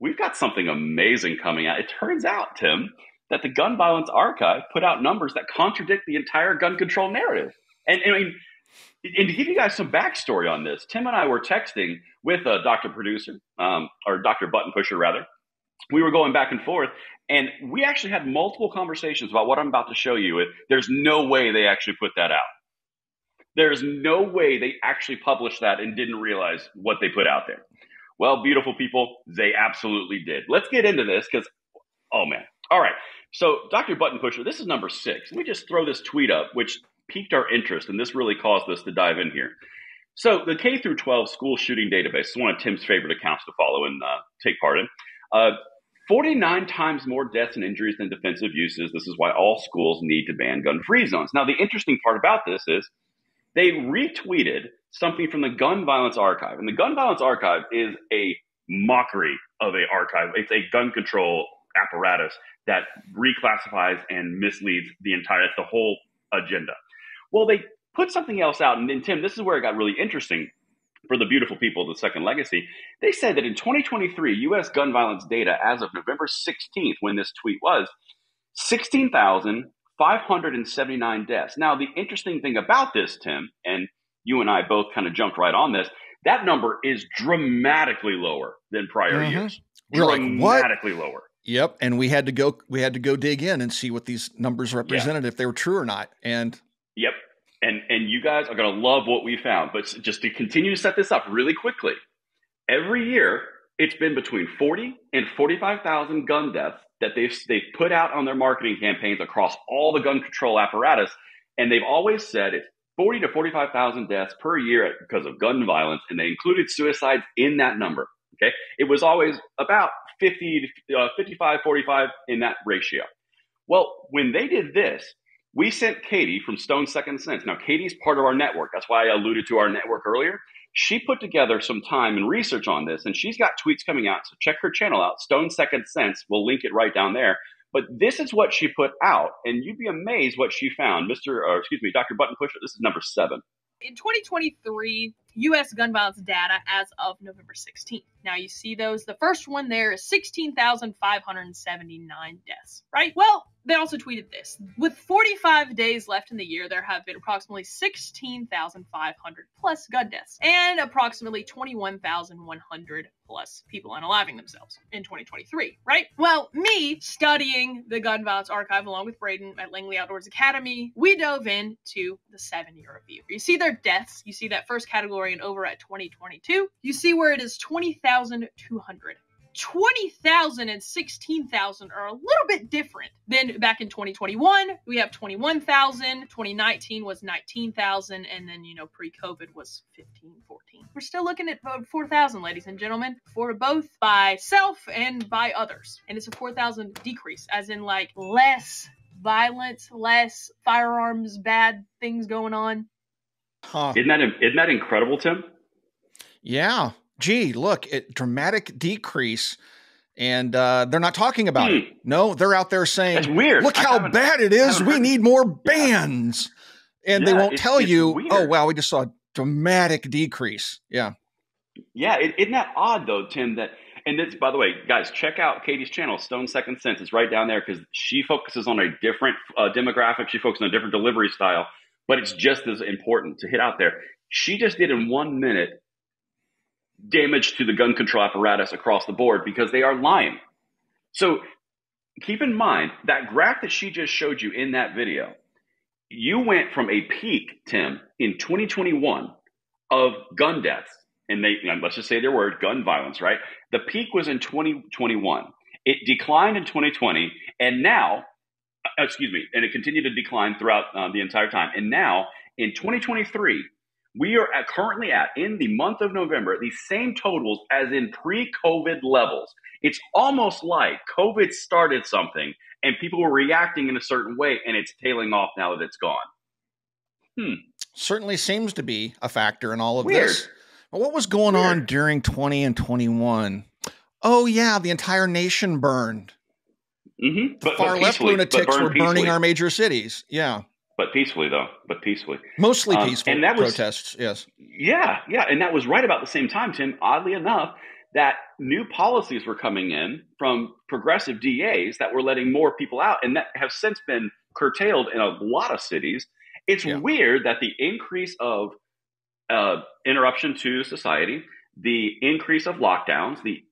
we've got something amazing coming out. It turns out, Tim, that the Gun Violence Archive put out numbers that contradict the entire gun control narrative. And I mean, and to give you guys some backstory on this, Tim and I were texting with a Dr. Producer, or Dr. Button Pusher, rather. We were going back and forth, and we actually had multiple conversations about what I'm about to show you. There's no way they actually put that out. There's no way they actually published that and didn't realize what they put out there. Well, beautiful people, they absolutely did. Let's get into this because, oh man. All right. So Dr. Button Pusher, this is number 6. Let me just throw this tweet up, which piqued our interest, and this really caused us to dive in here. So the K through 12 school shooting database is one of Tim's favorite accounts to follow and take part in. 49 times more deaths and injuries than defensive uses. This is why all schools need to ban gun-free zones. Now, the interesting part about this is they retweeted something from the Gun Violence Archive. And the Gun Violence Archive is a mockery of an archive. It's a gun control apparatus that reclassifies and misleads the whole agenda. Well, they put something else out. And then, Tim, this is where it got really interesting for the beautiful people of the Second Legacy. They said that in 2023, U.S. gun violence data as of November 16th, when this tweet was, 16,579 deaths. Now, the interesting thing about this, Tim, and you and I both kind of jumped right on this, that number is dramatically lower than prior years. We're dramatically lower. Yep. And we had to go dig in and see what these numbers represented, if they were true or not. And yep. And you guys are going to love what we found. But just to continue to set this up really quickly, every year it's been between 40 and 45,000 gun deaths that they've put out on their marketing campaigns across all the gun control apparatus. And they've always said it's 40 to 45,000 deaths per year because of gun violence. And they included suicides in that number. Okay. It was always about 50 to 55, 45 in that ratio. Well, when they did this, we sent Katie from Stone Second Sense. Now, Katie's part of our network. That's why I alluded to our network earlier. She put together some time and research on this, and she's got tweets coming out. So check her channel out, Stone Second Sense. We'll link it right down there. But this is what she put out, and you'd be amazed what she found. Dr. Button Pusher, this is number 7. In 2023, U.S. gun violence data as of November 16th. Now you see those. The first one there is 16,579 deaths, right? Well, they also tweeted this. With 45 days left in the year, there have been approximately 16,500 plus gun deaths and approximately 21,100 plus people unaliving themselves in 2023, right? Well, me studying the Gun Violence Archive along with Braden at Langley Outdoors Academy, we dove into the 7-year review. You see their deaths. You see that first category and over at 2022. You see where it is 20,200. 20,000 and 16,000 are a little bit different than back in 2021. We have 21,000. 2019 was 19,000. And then, pre-COVID was 15, 14. We're still looking at 4,000, ladies and gentlemen, for both by self and by others. And it's a 4,000 decrease, as in like less violence, less firearms, bad things going on. Huh. Isn't that incredible, Tim? Yeah. Gee, look, dramatic decrease, and they're not talking about it. No, they're out there saying, that's weird. Look how bad it is. We need more bans. And they won't tell you, weird. Oh, wow, we just saw a dramatic decrease. Yeah. Yeah, isn't that odd, though, Tim? And this, by the way, guys, check out Katie's channel, Stone Second Sense. It's right down there because she focuses on a different demographic. She focuses on a different delivery style, but it's just as important to hit out there. She just did in 1 minute damage to the gun control apparatus across the board because they are lying. So keep in mind that graph that she just showed you in that video, you went from a peak, Tim, in 2021 of gun deaths, and let's just say their word, gun violence, right? The peak was in 2021. It declined in 2020, and now, and it continued to decline throughout the entire time. And now in 2023, we are currently in the month of November, the same totals as in pre-COVID levels. It's almost like COVID started something and people were reacting in a certain way and it's tailing off now that it's gone. Certainly seems to be a factor in all of this. Well, what was going on during 20 and 21? Oh, yeah, the entire nation burned. Mm-hmm. The far left lunatics were burning our major cities. Yeah. But peacefully, though. Mostly peaceful and that was, protests, yes. Yeah. And that was right about the same time, Tim. Oddly enough, that new policies were coming in from progressive DAs that were letting more people out, and that have since been curtailed in a lot of cities. It's weird that the increase of interruption to society, the increase of lockdowns, the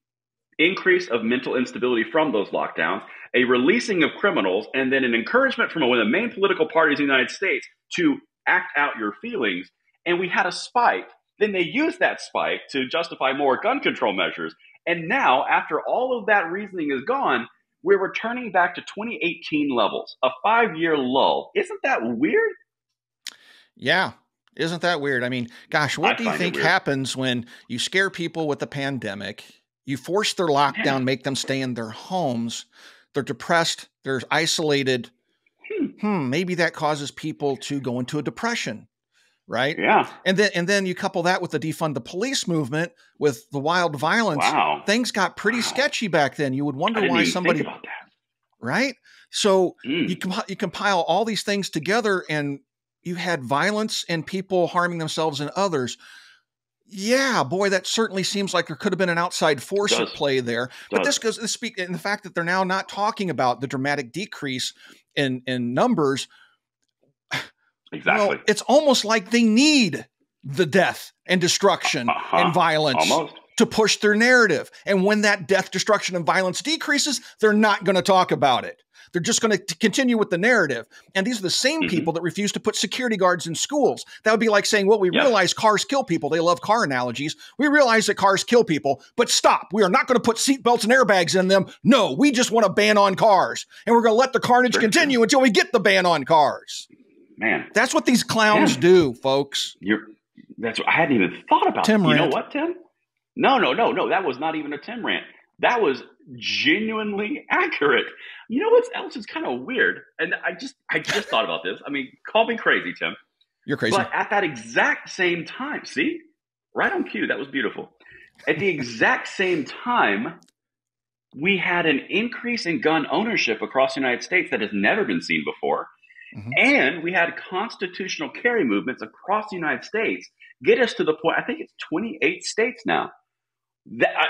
increase of mental instability from those lockdowns, a releasing of criminals, and then an encouragement from one of the main political parties in the United States to act out your feelings. And we had a spike. Then they used that spike to justify more gun control measures. And now, after all of that reasoning is gone, we're returning back to 2018 levels, a 5-year lull. Isn't that weird? Yeah. Isn't that weird? I mean, gosh, what do you think happens when you scare people with the pandemic? You force their lockdown, make them stay in their homes. They're depressed. They're isolated. Maybe that causes people to go into a depression, right? Yeah. And then you couple that with the defund the police movement, with the wild violence. Wow. Things got pretty sketchy back then. You would wonder why somebody, think about that. Right? So you compile all these things together, and you had violence and people harming themselves and others. Yeah, boy, that certainly seems like there could have been an outside force at play there. But this speak in the fact that they're now not talking about the dramatic decrease in numbers. Exactly. Well, it's almost like they need the death and destruction and violence to push their narrative. And when that death, destruction, and violence decreases, they're not going to talk about it. They're just going to continue with the narrative. And these are the same people that refuse to put security guards in schools. That would be like saying, well, we realize cars kill people. They love car analogies. We realize that cars kill people, but stop. We are not going to put seatbelts and airbags in them. No, we just want a ban on cars. And we're going to let the carnage continue until we get the ban on cars. Man. That's what these clowns do, folks. That's what I hadn't even thought about. Tim you rant. Know what, Tim? No. That was not even a Tim rant. That was genuinely accurate. You know what else is kind of weird? And I just thought about this. I mean, call me crazy, Tim. You're crazy. But at that exact same time, see? Right on cue. That was beautiful. At the exact same time, we had an increase in gun ownership across the United States that has never been seen before. And we had constitutional carry movements across the United States get us to the point, I think it's 28 states now.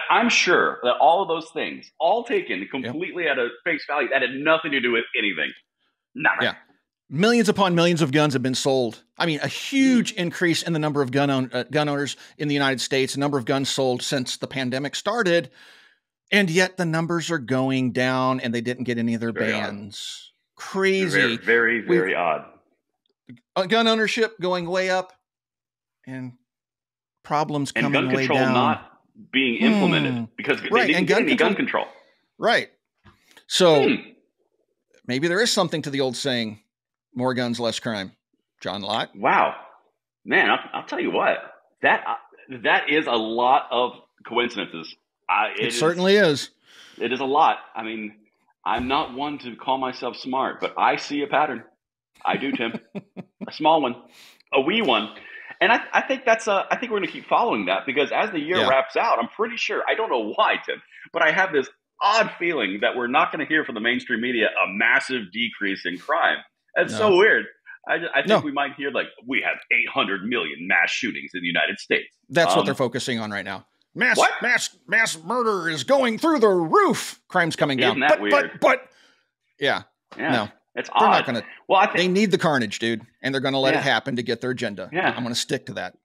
I'm sure that all of those things, all taken completely at a face value, that had nothing to do with anything. Nothing. Yeah. Millions upon millions of guns have been sold. I mean, a huge increase in the number of gun owners in the United States, the number of guns sold since the pandemic started. And yet the numbers are going down, and they didn't get any of their bans. Crazy. Very, very odd. Gun ownership going way up, and problems coming way down. And gun control not being implemented because they didn't get any gun control. Right. So maybe there is something to the old saying, more guns, less crime. John Locke. Wow. Man, I'll tell you what. That is a lot of coincidences. It certainly is. It is a lot. I mean, I'm not one to call myself smart, but I see a pattern. I do, Tim. A small one. A wee one. And I think I think we're going to keep following that, because as the year wraps out, I'm pretty sure, I don't know why, Tim, but I have this odd feeling that we're not going to hear from the mainstream media a massive decrease in crime. That's so weird. I think we might hear, like, we have 800 million mass shootings in the United States. That's what they're focusing on right now. Mass murder is going through the roof. Crime's coming down. Isn't that weird? But no. It's they're odd. not going to. Well, they need the carnage, dude, and they're going to let it happen to get their agenda. Yeah. I'm going to stick to that.